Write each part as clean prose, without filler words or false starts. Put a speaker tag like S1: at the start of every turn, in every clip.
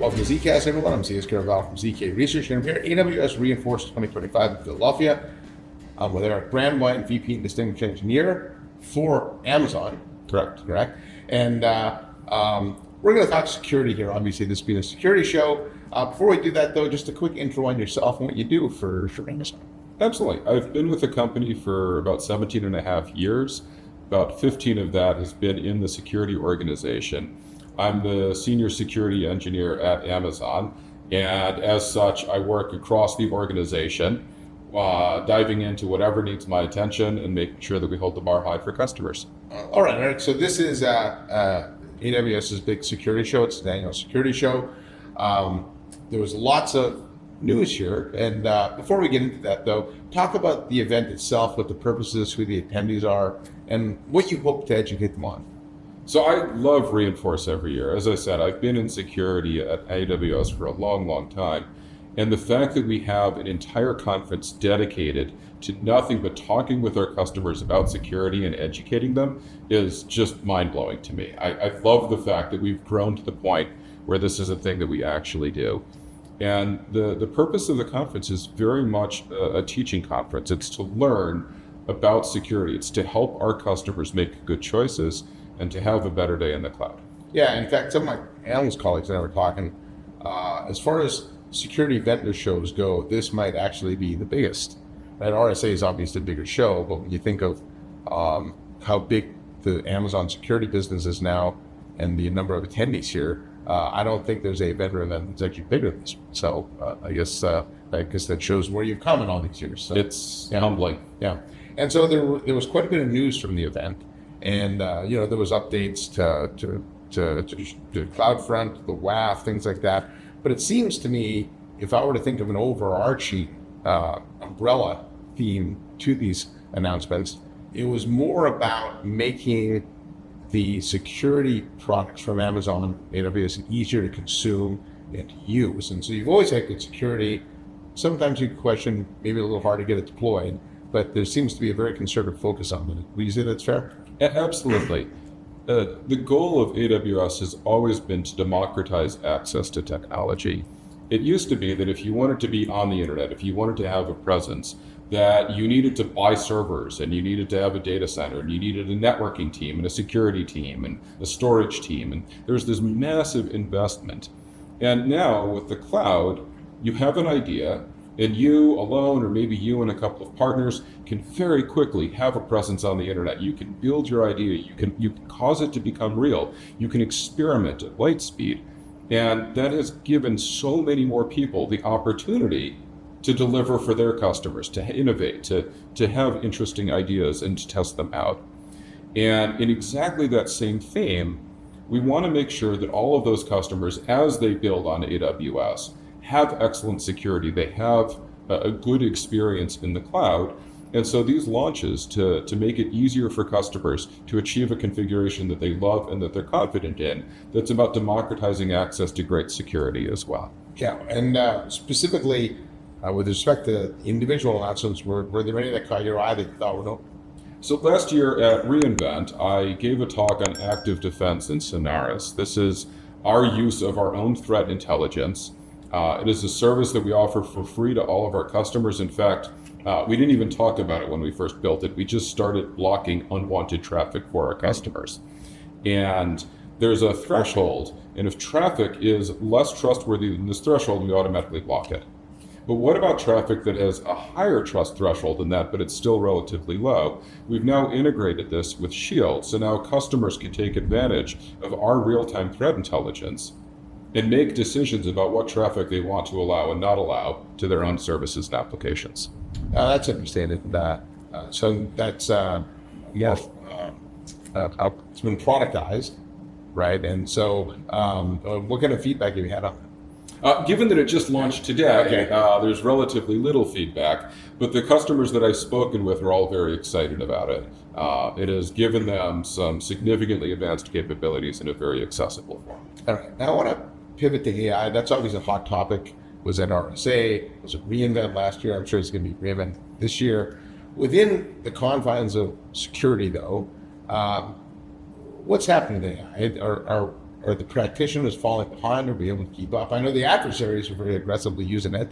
S1: Welcome to ZKast, everyone. I'm Kerravala from ZK Research, and I'm here at AWS Reinforce 2025 in Philadelphia with Eric Brandwine, VP and Distinguished Engineer for Amazon. Correct. And we're going to talk security here. Obviously, this being a security show. Before we do that, though, just a quick intro on yourself and what you do for Amazon.
S2: Absolutely. I've been with the company for about 17 and a half years. About 15 of that has been in the security organization. I'm the senior security engineer at Amazon, and as such, I work across the organization, diving into whatever needs my attention and making sure that we hold the bar high for customers.
S1: All right, Eric. So this is AWS's big security show. It's the annual security show. There was lots of news here, and before we get into that, though, talk about the event itself, what the purposes, who the attendees are, and what you hope to educate them on.
S2: So I love Reinforce every year. As I said, I've been in security at AWS for a long time. And the fact that we have an entire conference dedicated to nothing but talking with our customers about security and educating them is just mind-blowing to me. I love the fact that we've grown to the point where this is a thing that we actually do. And the purpose of the conference is very much a teaching conference. It's to learn about security. It's to help our customers make good choices and to have a better day in the cloud.
S1: Yeah, in fact, some of my analyst colleagues and I were talking, as far as security vendor shows go, this might actually be the biggest. Right? RSA is obviously the bigger show, but when you think of how big the Amazon security business is now and the number of attendees here, I don't think there's a vendor event that's actually bigger than this one. So I guess that shows where you've come in all these years. So,
S2: it's humbling.
S1: Yeah. And so there was quite a bit of news from the event. And there was updates to CloudFront, the WAF, things like that. But it seems to me, if I were to think of an overarching umbrella theme to these announcements, it was more about making the security products from Amazon, AWS, easier to consume and to use. And so you've always had good security. Sometimes you question, maybe a little hard to get it deployed, but there seems to be a very concerted focus on it. Would you say that's fair?
S2: Absolutely. The goal of AWS has always been to democratize access to technology. It used to be that if you wanted to be on the internet, if you wanted to have a presence, that you needed to buy servers and you needed to have a data center and you needed a networking team and a security team and a storage team. And there's this massive investment. And now with the cloud, you have an idea, and you alone, or maybe you and a couple of partners, can very quickly have a presence on the internet. You can build your idea. You can cause it to become real. You can experiment at light speed. And that has given so many more people the opportunity to deliver for their customers, to innovate, to have interesting ideas and to test them out. And in exactly that same theme, we want to make sure that all of those customers, as they build on AWS, have excellent security, they have a good experience in the cloud. And so these launches to make it easier for customers to achieve a configuration that they love and that they're confident in, that's about democratizing access to great security as well.
S1: Yeah, and specifically with respect to individual announcements, were there any that caught your eye that you thought were no?
S2: So last year at reInvent, I gave a talk on active defense in Sonaris. This is our use of our own threat intelligence. It is a service that we offer for free to all of our customers. In fact, we didn't even talk about it when we first built it. We just started blocking unwanted traffic for our customers. And there's a threshold, and if traffic is less trustworthy than this threshold, we automatically block it. But what about traffic that has a higher trust threshold than that, but it's still relatively low? We've now integrated this with Shield, so now customers can take advantage of our real-time threat intelligence and make decisions about what traffic they want to allow and not allow to their own services and applications.
S1: That's interesting. So that's how it's been productized, right? And so what kind of feedback have you had on that?
S2: Given that it just launched today, there's relatively little feedback, but the customers that I've spoken with are all very excited about it. It has given them some significantly advanced capabilities in a very accessible form.
S1: All right, now I want to pivot to AI. That's always a hot topic. Was at RSA, was at reInvent last year. I'm sure it's going to be reInvent this year. Within the confines of security, though, what's happening to AI? are the practitioners falling behind or be able to keep up? I know the adversaries are very aggressively using it.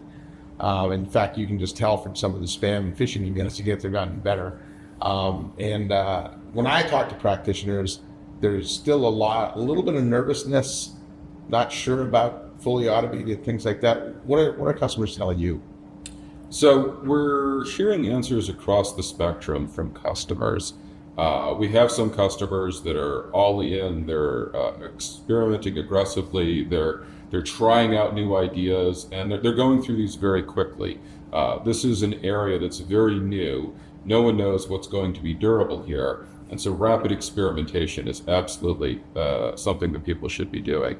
S1: In fact, you can just tell from some of the spam and phishing emails you get they've gotten better. When I talk to practitioners, there's still a little bit of nervousness, not sure about fully automated things like that. What are customers telling you?
S2: So we're hearing answers across the spectrum from customers. We have some customers that are all in, they're experimenting aggressively, they're trying out new ideas, and they're going through these very quickly. This is an area that's very new. No one knows what's going to be durable here. And so rapid experimentation is absolutely something that people should be doing.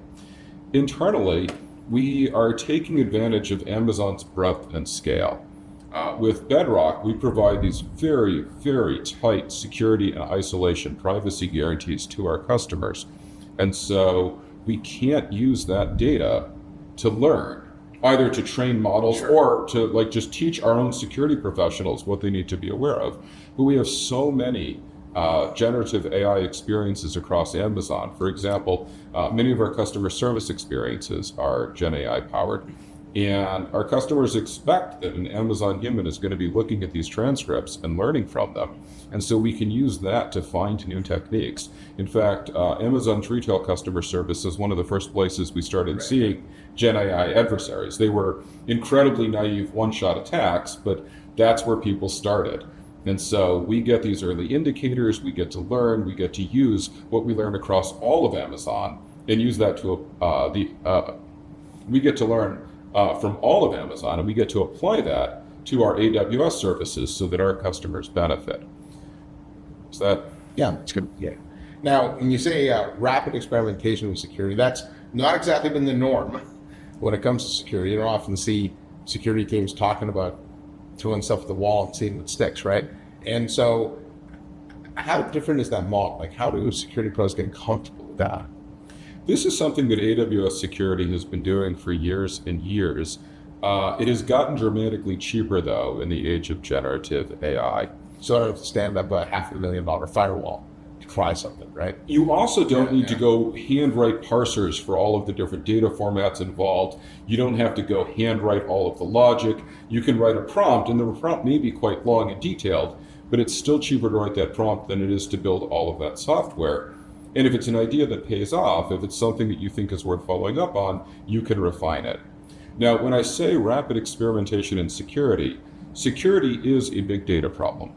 S2: Internally, we are taking advantage of Amazon's breadth and scale. With Bedrock, we provide these very, very tight security and isolation privacy guarantees to our customers. And so we can't use that data to learn, either to train models or to just teach our own security professionals what they need to be aware of. But we have so many generative AI experiences across Amazon. For example, many of our customer service experiences are Gen AI powered. And our customers expect that an Amazon human is going to be looking at these transcripts and learning from them. And so we can use that to find new techniques. In fact, Amazon's retail customer service is one of the first places we started seeing Gen AI adversaries. They were incredibly naive one-shot attacks, but that's where people started. And so we get these early indicators, we get to learn, we get to use what we learn across all of Amazon and use that to, we get to learn from all of Amazon, and we get to apply that to our AWS services so that our customers benefit. Is that?
S1: Yeah, it's good. Yeah. Now, when you say rapid experimentation with security, that's not exactly been the norm when it comes to security. You don't often see security teams talking about throwing stuff at the wall and seeing what sticks, right? And so how different is that model? Like, how do security pros get comfortable with that?
S2: This is something that AWS Security has been doing for years and years. It has gotten dramatically cheaper, though, in the age of generative AI.
S1: So I don't have to stand up a $500,000 firewall to try something, right?
S2: You also don't need to go handwrite parsers for all of the different data formats involved. You don't have to go handwrite all of the logic. You can write a prompt, and the prompt may be quite long and detailed, but it's still cheaper to write that prompt than it is to build all of that software. And if it's an idea that pays off, if it's something that you think is worth following up on, you can refine it. Now, when I say rapid experimentation in security, security is a big data problem.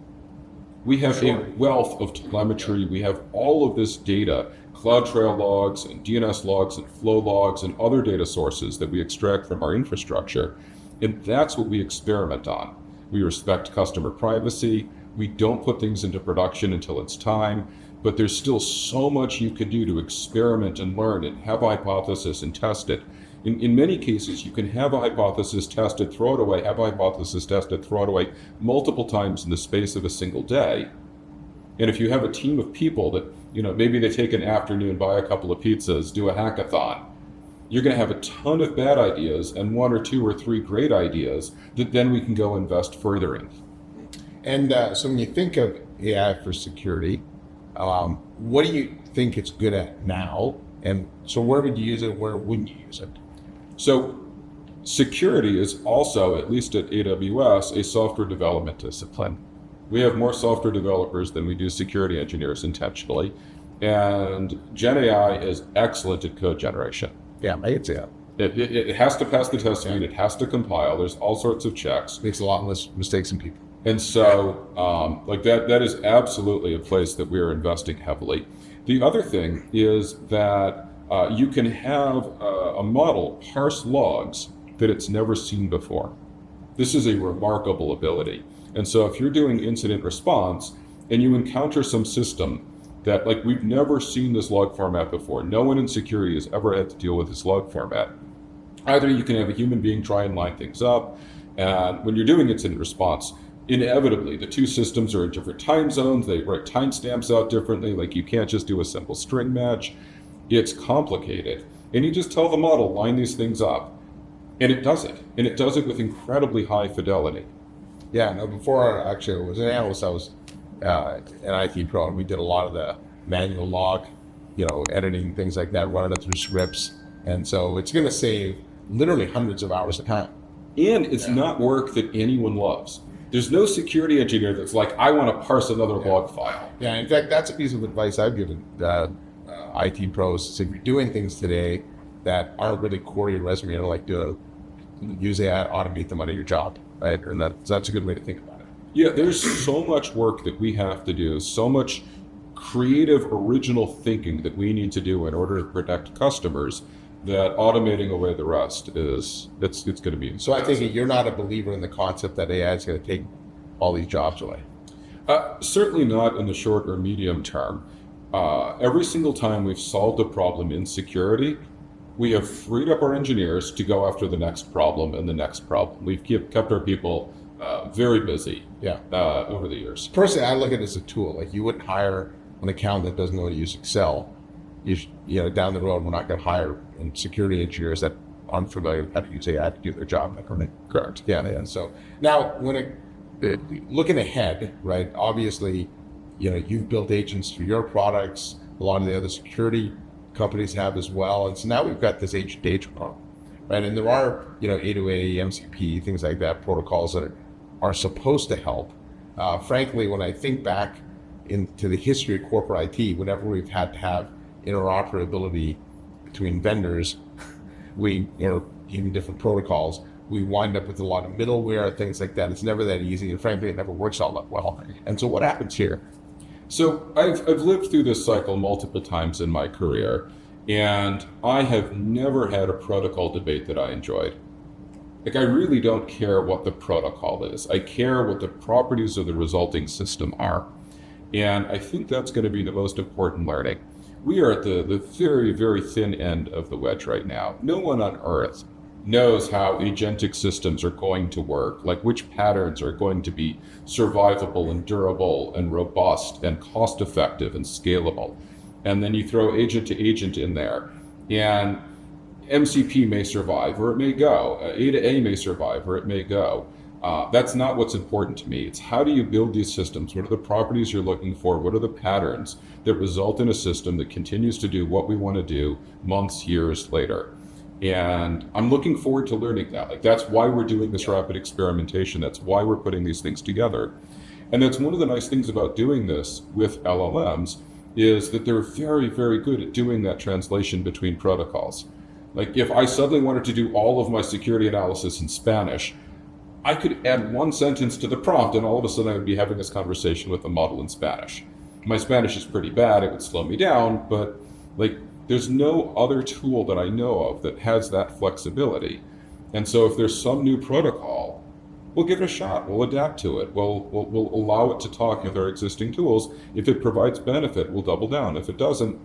S2: We have a wealth of telemetry. We have all of this data, CloudTrail logs and DNS logs and flow logs and other data sources that we extract from our infrastructure. And that's what we experiment on. We respect customer privacy. We don't put things into production until it's time. But there's still so much you can do to experiment and learn and have a hypothesis and test it. In many cases, you can have a hypothesis tested, throw it away, have a hypothesis tested, throw it away multiple times in the space of a single day. And if you have a team of people that, maybe they take an afternoon, buy a couple of pizzas, do a hackathon, you're going to have a ton of bad ideas and one or two or three great ideas that then we can go invest further in.
S1: And so when you think of AI for security, what do you think it's good at now? And so where would you use it? Where wouldn't you use it?
S2: So security is also, at least at AWS, a software development discipline. We have more software developers than we do security engineers intentionally. And Gen AI is excellent at code generation.
S1: Yeah, I could say that.
S2: It has to pass the test suite. It has to compile. There's all sorts of checks.
S1: Makes a lot less mistakes than people.
S2: And so that is absolutely a place that we are investing heavily. The other thing is that you can have a model parse logs that it's never seen before. This is a remarkable ability. And so if you're doing incident response and you encounter some system that we've never seen this log format before, no one in security has ever had to deal with this log format. Either you can have a human being try and line things up, and when you're doing incident response, inevitably, the two systems are in different time zones. They write timestamps out differently. You can't just do a simple string match. It's complicated. And you just tell the model, line these things up. And it does it. And it does it with incredibly high fidelity.
S1: Yeah, no, before actually I was an analyst, I was an IT pro, and we did a lot of the manual log, editing, things like that, running it through scripts. And so it's going to save literally hundreds of hours of time.
S2: And it's not work that anyone loves. There's no security engineer that's like, I want to parse another log file.
S1: Yeah, in fact, that's a piece of advice I've given IT pros. So if you're doing things today that aren't really core to your resume, like use AI to automate them out of your job, right? And that's a good way to think about it.
S2: Yeah, there's so much work that we have to do, so much creative, original thinking that we need to do in order to protect customers, that automating away the rest it's going to be.
S1: So I think you're not a believer in the concept that AI is going to take all these jobs away.
S2: Certainly not in the short or medium term. Every single time we've solved a problem in security, we have freed up our engineers to go after the next problem and the next problem. We've kept our people very busy over the years.
S1: Personally, I look at it as a tool. Like, you wouldn't hire an accountant that doesn't know how to use Excel. Down the road, we're not going to hire security engineers that aren't familiar with how to use AI to do their job.
S2: Correct.
S1: Yeah. So now, looking ahead, right? Obviously, you've built agents for your products. A lot of the other security companies have as well. And so now we've got this agent problem, right? And there are, A2A, MCP, things like that, protocols that are supposed to help. Frankly, when I think back into the history of corporate IT, whenever we've had to have interoperability between vendors, even different protocols, we wind up with a lot of middleware, things like that. It's never that easy, and frankly, it never works all that well. And so what happens here?
S2: So I've lived through this cycle multiple times in my career, and I have never had a protocol debate that I enjoyed. Like, I really don't care what the protocol is. I care what the properties of the resulting system are. And I think that's going to be the most important learning. We are at the very, very thin end of the wedge right now. No one on earth knows how agentic systems are going to work, like which patterns are going to be survivable and durable and robust and cost effective and scalable. And then you throw agent to agent in there, and MCP may survive or it may go. A to A may survive or it may go. That's not what's important to me. It's how do you build these systems? What are the properties you're looking for? What are the patterns that result in a system that continues to do what we want to do months, years later? And I'm looking forward to learning that. Like, that's why we're doing this rapid experimentation. That's why we're putting these things together. And that's one of the nice things about doing this with LLMs, is that they're very, very good at doing that translation between protocols. Like, if I suddenly wanted to do all of my security analysis in Spanish, I could add one sentence to the prompt, and all of a sudden I would be having this conversation with the model in Spanish. My Spanish is pretty bad, it would slow me down, but there's no other tool that I know of that has that flexibility. And so if there's some new protocol, we'll give it a shot, we'll adapt to it, we'll allow it to talk with our existing tools. If it provides benefit, we'll double down. If it doesn't.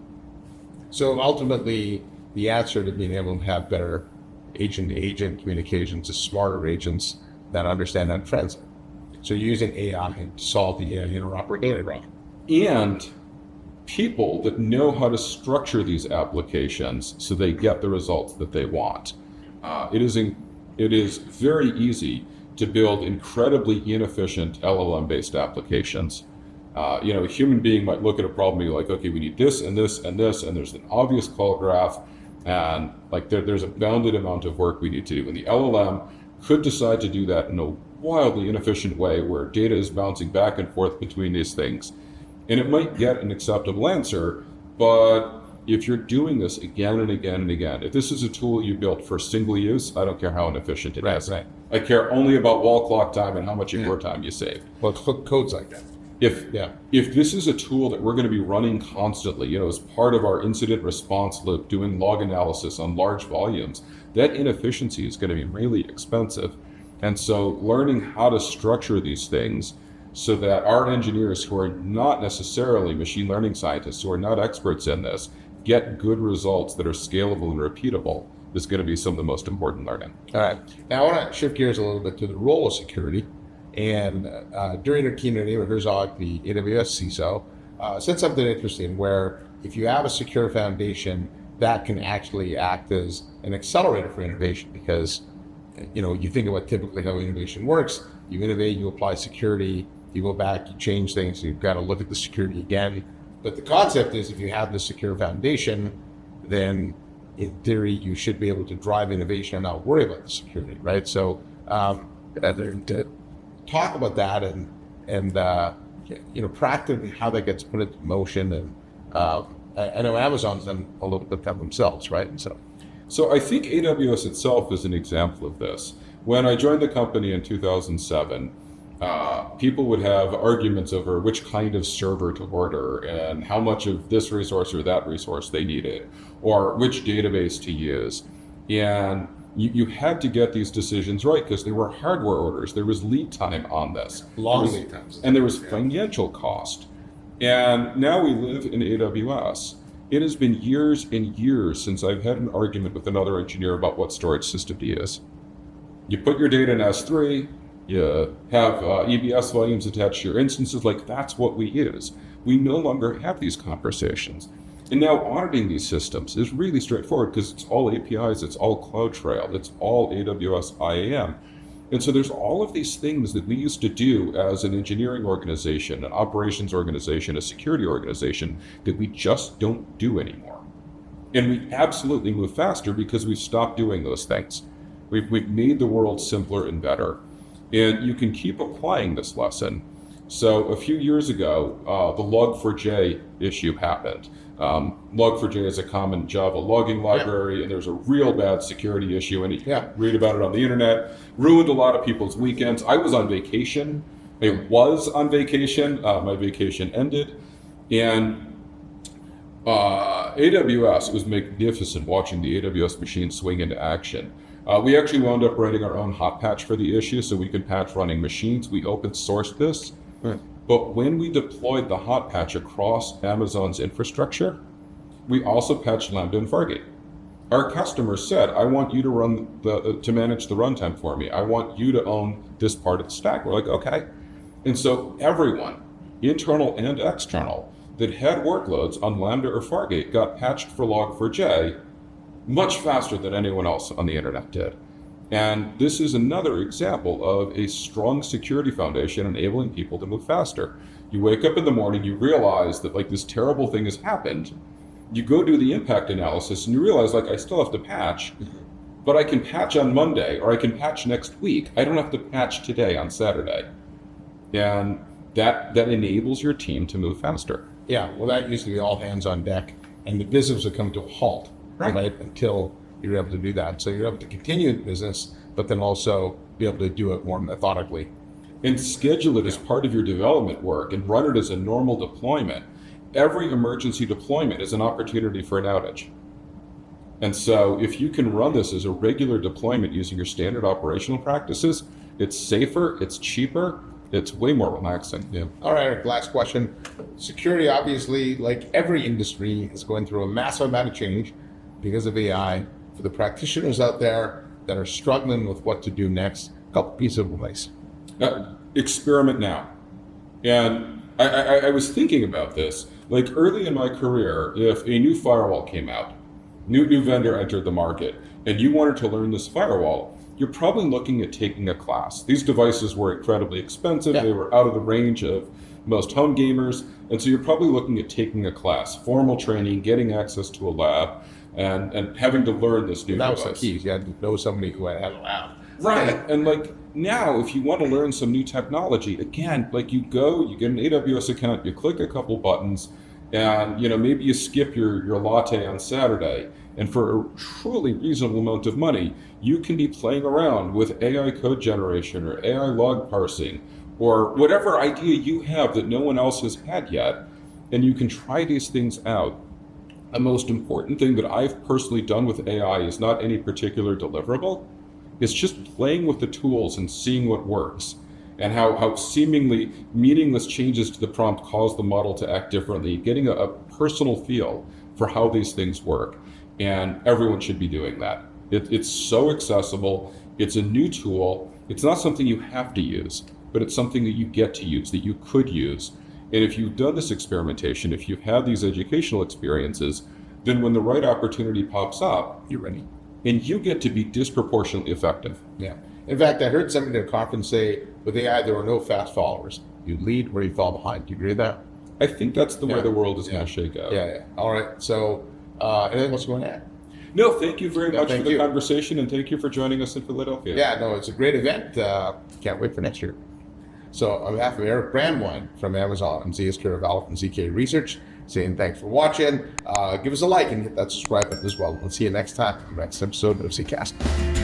S1: So ultimately, the answer to being able to have better agent-to-agent communications is smarter agents that understand that translate. So you're using AI to solve the interoperability problem.
S2: And people that know how to structure these applications so they get the results that they want. It is very easy to build incredibly inefficient LLM-based applications. A human being might look at a problem and be like, okay, we need this and this and this, and there's an obvious call graph, and there's a bounded amount of work we need to do. And the LLM could decide to do that in a wildly inefficient way where data is bouncing back and forth between these things. And it might get an acceptable answer, but if you're doing this again and again and again, if this is a tool you built for single use, I don't care how inefficient it is. Right. I care only about wall clock time and how much your time you save.
S1: Well, code's like that.
S2: If this is a tool that we're going to be running constantly, as part of our incident response loop, doing log analysis on large volumes, that inefficiency is going to be really expensive. And so learning how to structure these things so that our engineers, who are not necessarily machine learning scientists, who are not experts in this, get good results that are scalable and repeatable, is going to be some of the most important learning.
S1: All right. Now I want to shift gears a little bit to the role of security. And during her keynote, Eva Herzog, the AWS CISO, said something interesting where if you have a secure foundation, that can actually act as an accelerator for innovation, because you think about typically how innovation works. You innovate, you apply security, you go back, you change things, you've got to look at the security again. But the concept is if you have the secure foundation, then in theory, you should be able to drive innovation and not worry about the security, right? So to talk about that and practically how that gets put into motion. And I know Amazon's done a little bit of that themselves, right? And
S2: so I think AWS itself is an example of this. When I joined the company in 2007, people would have arguments over which kind of server to order and how much of this resource or that resource they needed, or which database to use. And you had to get these decisions right because there were hardware orders, there was lead time on this.
S1: Long lead times.
S2: And there was financial cost. And now we live in AWS. It has been years and years since I've had an argument with another engineer about what storage system to use. You put your data in S3, you have EBS volumes attached to your instances, like that's what we use. We no longer have these conversations. And now auditing these systems is really straightforward because it's all APIs, it's all CloudTrail, it's all AWS IAM. And so there's all of these things that we used to do as an engineering organization, an operations organization, a security organization that we just don't do anymore. And we absolutely move faster because we've stopped doing those things. We've made the world simpler and better. And you can keep applying this lesson. So a few years ago, the log4j issue happened. Log4j is a common Java logging library, and there's a real bad security issue, and you can read about it on the internet. Ruined a lot of people's weekends. I was on vacation. My vacation ended. And AWS, it was magnificent watching the AWS machine swing into action. We actually wound up writing our own hot patch for the issue so we could patch running machines. We open sourced this. Right. But when we deployed the hot patch across Amazon's infrastructure, we also patched Lambda and Fargate. Our customer said, I want you to manage the runtime for me. I want you to own this part of the stack. We're like, okay. And so everyone, internal and external, that had workloads on Lambda or Fargate got patched for Log4j much faster than anyone else on the internet did. And this is another example of a strong security foundation enabling people to move faster. You wake up in the morning, you realize that like this terrible thing has happened. You go do the impact analysis and you realize like I still have to patch, but I can patch on Monday or I can patch next week. I don't have to patch today on Saturday. And that enables your team to move faster.
S1: Yeah, well that used to be all hands on deck and the business would come to a halt, right? Until you're able to do that. So you're able to continue the business, but then also be able to do it more methodically.
S2: And schedule it as part of your development work and run it as a normal deployment. Every emergency deployment is an opportunity for an outage. And so if you can run this as a regular deployment using your standard operational practices, it's safer, it's cheaper, it's way more relaxing.
S1: Yeah. All right, Eric, last question. Security, obviously, like every industry, is going through a massive amount of change because of AI. For the practitioners out there that are struggling with what to do next, a couple pieces of advice.
S2: Experiment now. And I was thinking about this. Like early in my career, if a new firewall came out, new vendor entered the market, and you wanted to learn this firewall, you're probably looking at taking a class. These devices were incredibly expensive. Yeah. They were out of the range of most home gamers. And so you're probably looking at taking a class, formal training, getting access to a lab, and having to learn this new device.
S1: That was the key. You had to know somebody who had a lab.
S2: Right. And like now, if you want to learn some new technology, again, like you get an AWS account, you click a couple buttons, and maybe you skip your latte on Saturday. And for a truly reasonable amount of money, you can be playing around with AI code generation or AI log parsing or whatever idea you have that no one else has had yet. And you can try these things out. The most important thing that I've personally done with AI is not any particular deliverable. It's just playing with the tools and seeing what works and how seemingly meaningless changes to the prompt cause the model to act differently, getting a personal feel for how these things work. And everyone should be doing that. It's so accessible. It's a new tool. It's not something you have to use, but it's something that you get to use, that you could use. And if you've done this experimentation, if you've had these educational experiences, then when the right opportunity pops up,
S1: you're ready.
S2: And you get to be disproportionately effective.
S1: Yeah. In fact, I heard somebody at a conference say, with AI, there were no fast followers. You lead where you fall behind. Do you agree with that?
S2: I think that's the way
S1: Yeah.
S2: the world is
S1: Yeah.
S2: going to shake out.
S1: Yeah. All right. So, anything else going on?
S2: No, thank you very
S1: Yeah,
S2: much for
S1: thank
S2: the
S1: you.
S2: conversation, and thank you for joining us in Philadelphia.
S1: Yeah, no, it's a great event. Can't wait for next year. So, on behalf of Eric Brandwine from Amazon and Zeus, Kerravala from ZK Research, saying thanks for watching. Give us a like and hit that subscribe button as well. We'll see you next time, next episode of ZKast.